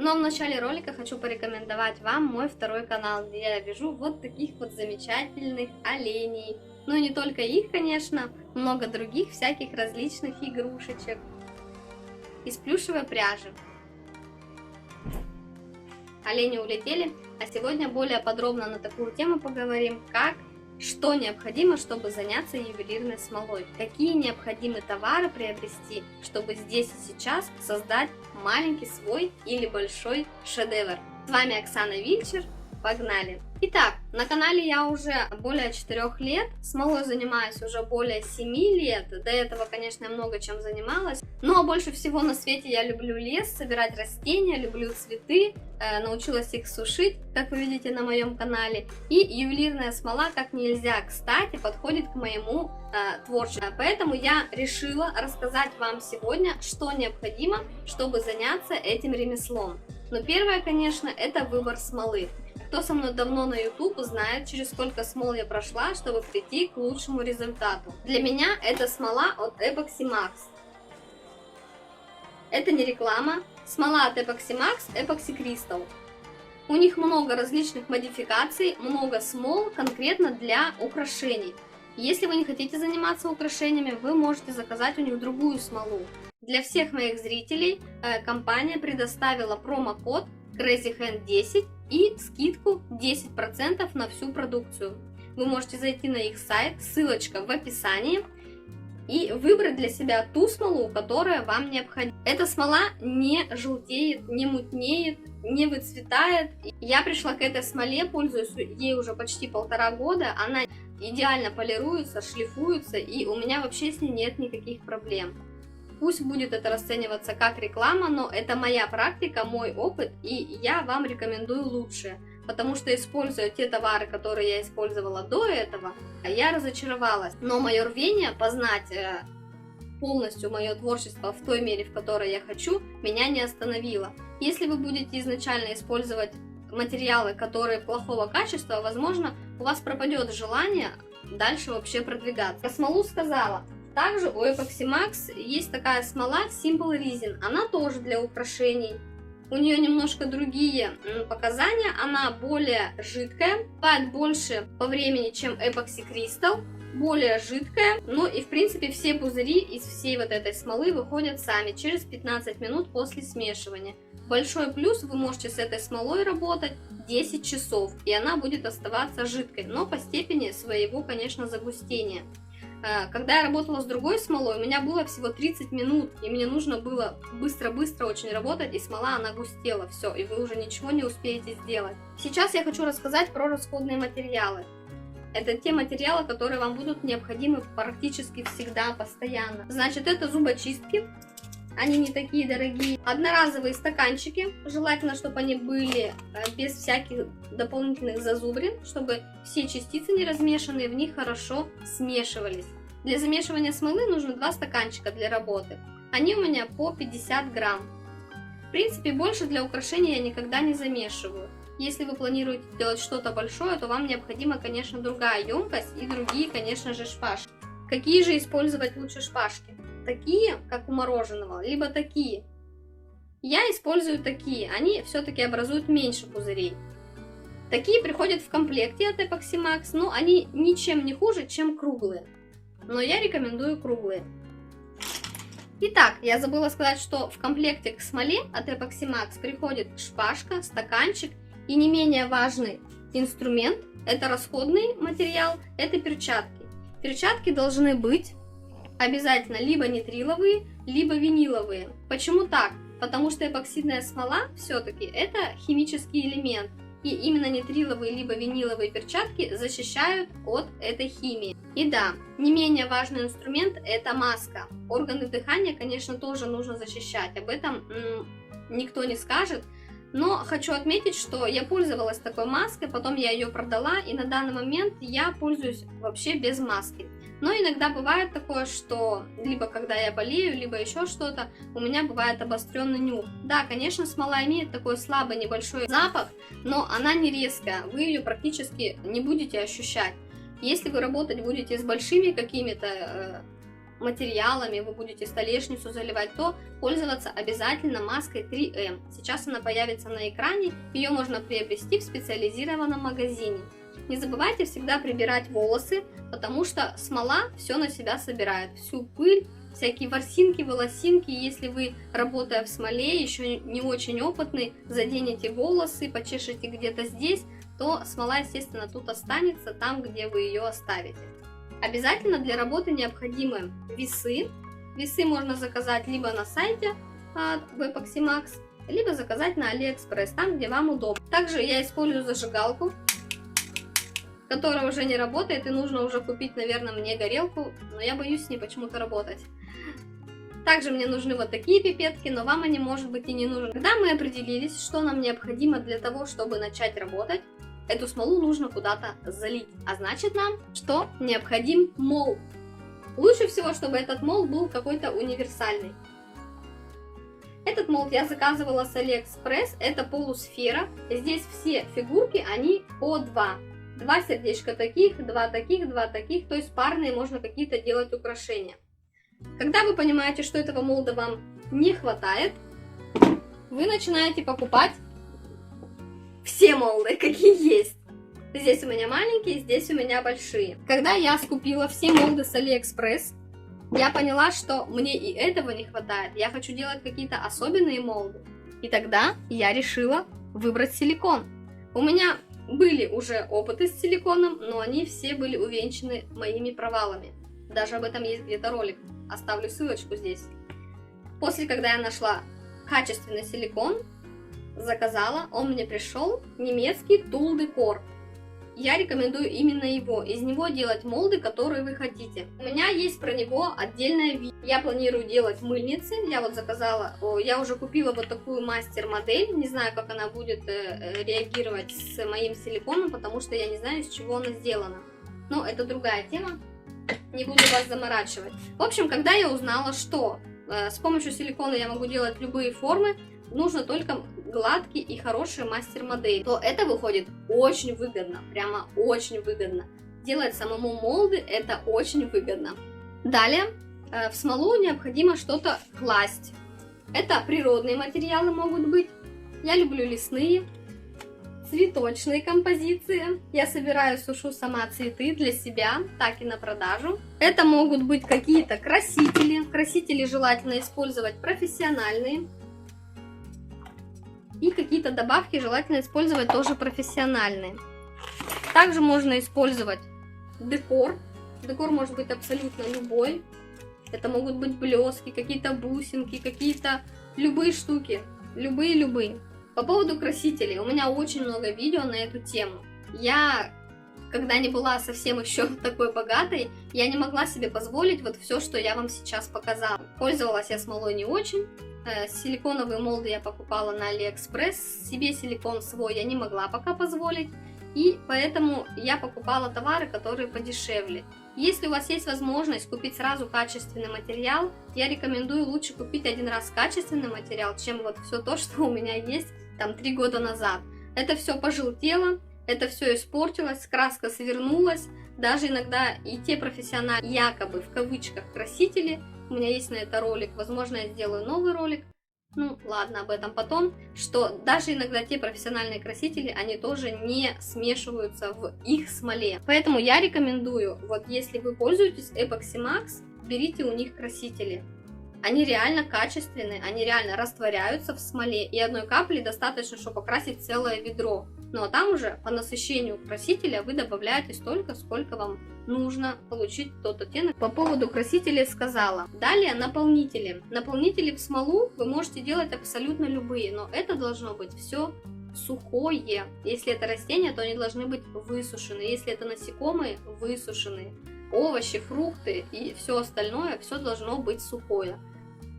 Но в начале ролика хочу порекомендовать вам мой второй канал, где я вяжу вот таких вот замечательных оленей. Ну и не только их, конечно, много других всяких различных игрушечек из плюшевой пряжи. Олени улетели, а сегодня более подробно на такую тему поговорим, что необходимо, чтобы заняться ювелирной смолой, какие необходимы товары приобрести, чтобы здесь и сейчас создать маленький свой или большой шедевр. С вами Оксана Вильчер, погнали! Итак, на канале я уже более 4 лет, смолой занимаюсь уже более 7 лет, до этого, конечно, я много чем занималась, но больше всего на свете я люблю лес, собирать растения, люблю цветы, научилась их сушить, как вы видите на моем канале, и ювелирная смола как нельзя кстати подходит к моему творчеству, поэтому я решила рассказать вам сегодня, что необходимо, чтобы заняться этим ремеслом. Но первое, конечно, это выбор смолы. Кто со мной давно на YouTube, знает, через сколько смол я прошла, чтобы прийти к лучшему результату. Для меня это смола от Epoxy Max. Это не реклама. Смола от Epoxy Max, Epoxy Crystal. У них много различных модификаций, много смол конкретно для украшений. Если вы не хотите заниматься украшениями, вы можете заказать у них другую смолу. Для всех моих зрителей компания предоставила промокод CrazyHand10 и скидку 10% на всю продукцию. Вы можете зайти на их сайт, ссылочка в описании, и выбрать для себя ту смолу, которая вам необходима. Эта смола не желтеет, не мутнеет, не выцветает. Я пришла к этой смоле, пользуюсь ей уже почти 1,5 года. Она идеально полируется, шлифуется, и у меня вообще с ней нет никаких проблем. Пусть будет это расцениваться как реклама, но это моя практика, мой опыт, и я вам рекомендую лучшее. Потому что, используя те товары, которые я использовала до этого, я разочаровалась. Но мое рвение познать полностью мое творчество в той мере, в которой я хочу, меня не остановило. Если вы будете изначально использовать материалы, которые плохого качества, возможно, у вас пропадет желание дальше вообще продвигаться. Про смолу сказала. Также у Epoxy Max есть такая смола Simple Resin, она тоже для украшений. У нее немножко другие показания, она более жидкая, бывает больше по времени, чем Epoxy Crystal, более жидкая, но и в принципе все пузыри из всей вот этой смолы выходят сами через 15 минут после смешивания. Большой плюс, вы можете с этой смолой работать 10 часов, и она будет оставаться жидкой, но по степени своего, конечно, загустения. Когда я работала с другой смолой, у меня было всего 30 минут, и мне нужно было быстро-быстро очень работать, и смола она густела, все, и вы уже ничего не успеете сделать. Сейчас я хочу рассказать про расходные материалы. Это те материалы, которые вам будут необходимы практически всегда, постоянно. Значит, это зубочистки, они не такие дорогие. Одноразовые стаканчики, желательно, чтобы они были без всяких дополнительных зазубрин, чтобы все частицы не размешанные в них хорошо смешивались. Для замешивания смолы нужно 2 стаканчика для работы. Они у меня по 50 грамм. В принципе, больше для украшения я никогда не замешиваю. Если вы планируете делать что-то большое, то вам необходима, конечно, другая емкость и другие, конечно же, шпажки. Какие же использовать лучше шпажки? Такие, как у мороженого, либо такие. Я использую такие, они все-таки образуют меньше пузырей. Такие приходят в комплекте от Epoxy Max, но они ничем не хуже, чем круглые. Но я рекомендую круглые. Итак, я забыла сказать, что в комплекте к смоле от Epoxy Max приходит шпажка, стаканчик и не менее важный инструмент, это расходный материал, это перчатки. Перчатки должны быть обязательно либо нитриловые, либо виниловые. Почему так? Потому что эпоксидная смола все-таки это химический элемент. И именно нитриловые либо виниловые перчатки защищают от этой химии. И да, не менее важный инструмент это маска. Органы дыхания, конечно, тоже нужно защищать. Об этом никто не скажет. Но хочу отметить, что я пользовалась такой маской, потом я ее продала, и на данный момент я пользуюсь вообще без маски. Но иногда бывает такое, что либо когда я болею, либо еще что-то, у меня бывает обостренный нюх. Да, конечно, смола имеет такой слабый небольшой запах, но она не резкая, вы ее практически не будете ощущать. Если вы работать будете с большими какими-то материалами, вы будете столешницу заливать, то пользоваться обязательно маской 3М. Сейчас она появится на экране, ее можно приобрести в специализированном магазине. Не забывайте всегда прибирать волосы, потому что смола все на себя собирает, всю пыль, всякие ворсинки, волосинки. Если вы, работая в смоле, еще не очень опытный, заденете волосы, почешете где-то здесь, то смола, естественно, тут останется, там, где вы ее оставите. Обязательно для работы необходимы весы. Весы можно заказать либо на сайте в Epoxy Max, либо заказать на AliExpress, там, где вам удобно. Также я использую зажигалку, которая уже не работает, и нужно уже купить, наверное, мне горелку, но я боюсь с ней почему-то работать. Также мне нужны вот такие пипетки, но вам они, может быть, и не нужны. Когда мы определились, что нам необходимо для того, чтобы начать работать, эту смолу нужно куда-то залить. А значит нам, что необходим молд. Лучше всего, чтобы этот молд был какой-то универсальный. Этот молд я заказывала с AliExpress, это полусфера. Здесь все фигурки, они по 2. 2 сердечка таких, 2 таких, 2 таких, то есть парные можно какие-то делать украшения. Когда вы понимаете, что этого молда вам не хватает, вы начинаете покупать все молды, какие есть. Здесь у меня маленькие, здесь у меня большие. Когда я скупила все молды с AliExpress, я поняла, что мне и этого не хватает. Я хочу делать какие-то особенные молды. И тогда я решила выбрать силикон. У меня были уже опыты с силиконом, но они все были увенчаны моими провалами. Даже об этом есть где-то ролик. Оставлю ссылочку здесь. После, когда я нашла качественный силикон, заказала, он мне пришел, немецкий Tool Decor. Я рекомендую именно его. Из него делать молды, которые вы хотите. У меня есть про него отдельное видео. Я планирую делать мыльницы. Я вот заказала, я уже купила вот такую мастер-модель. Не знаю, как она будет реагировать с моим силиконом, потому что я не знаю, из чего она сделана. Но это другая тема. Не буду вас заморачивать. В общем, когда я узнала, что с помощью силикона я могу делать любые формы, нужно только гладкий и хороший мастер-модель, то это выходит очень выгодно, прямо очень выгодно. Делать самому молды это очень выгодно. Далее в смолу необходимо что-то класть. Это природные материалы могут быть. Я люблю лесные, цветочные композиции. Я собираю, сушу сама цветы для себя, так и на продажу. Это могут быть какие-то красители. Красители желательно использовать профессиональные. И какие-то добавки желательно использовать тоже профессиональные. Также можно использовать декор. Декор может быть абсолютно любой. Это могут быть блески, какие-то бусинки, какие-то любые штуки. Любые. По поводу красителей. У меня очень много видео на эту тему. Я, когда не была совсем еще такой богатой, я не могла себе позволить вот все, что я вам сейчас показала. Пользовалась я смолой не очень. Силиконовые молды я покупала на AliExpress. Себе силикон свой я не могла пока позволить. И поэтому я покупала товары, которые подешевле. Если у вас есть возможность купить сразу качественный материал, я рекомендую лучше купить один раз качественный материал, чем вот все то, что у меня есть там 3 года назад. Это все пожелтело, это все испортилось, краска свернулась. Даже иногда и те профессиональные, якобы в кавычках, красители, у меня есть на это ролик, возможно, я сделаю новый ролик. Ну, ладно, об этом потом, что даже иногда те профессиональные красители, они тоже не смешиваются в их смоле. Поэтому я рекомендую, вот если вы пользуетесь Epoxy Max, берите у них красители. Они реально качественные, они реально растворяются в смоле, и одной капли достаточно, чтобы покрасить целое ведро. Ну а там уже по насыщению красителя вы добавляете столько, сколько вам нужно получить тот оттенок. По поводу красителей сказала. Далее наполнители. Наполнители в смолу вы можете делать абсолютно любые, но это должно быть все сухое. Если это растения, то они должны быть высушены. Если это насекомые, высушенные. Овощи, фрукты и все остальное, все должно быть сухое.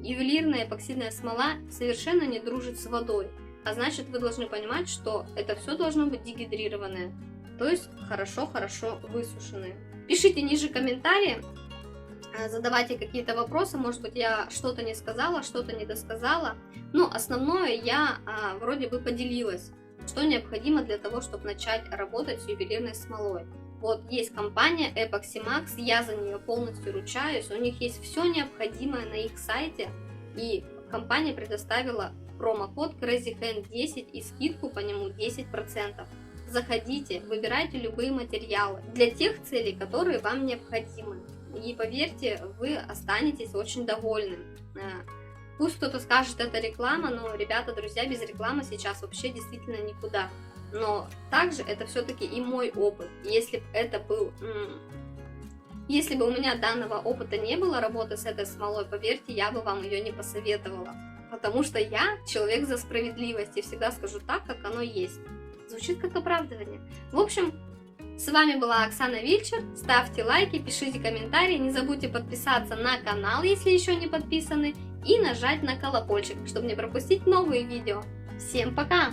Ювелирная эпоксидная смола совершенно не дружит с водой. А значит, вы должны понимать, что это все должно быть дегидрированное. То есть хорошо-хорошо высушенные. Пишите ниже комментарии, задавайте какие-то вопросы. Может быть, я что-то не сказала, что-то не досказала. Но основное я вроде бы поделилась, что необходимо для того, чтобы начать работать с ювелирной смолой. Вот есть компания Epoxy Max, я за нее полностью ручаюсь, у них есть все необходимое на их сайте, и компания предоставила промокод CrazyHand10 и скидку по нему 10%. Заходите, выбирайте любые материалы для тех целей, которые вам необходимы. И поверьте, вы останетесь очень довольны. Пусть кто-то скажет, это реклама, но, ребята, друзья, без рекламы сейчас вообще действительно никуда. Но также это все-таки и мой опыт. Если бы у меня данного опыта не было, работы с этой смолой, поверьте, я бы вам ее не посоветовала. Потому что я человек за справедливость и всегда скажу так, как оно есть. Звучит как оправдывание. В общем, с вами была Оксана Вильчер. Ставьте лайки, пишите комментарии. Не забудьте подписаться на канал, если еще не подписаны. И нажать на колокольчик, чтобы не пропустить новые видео. Всем пока!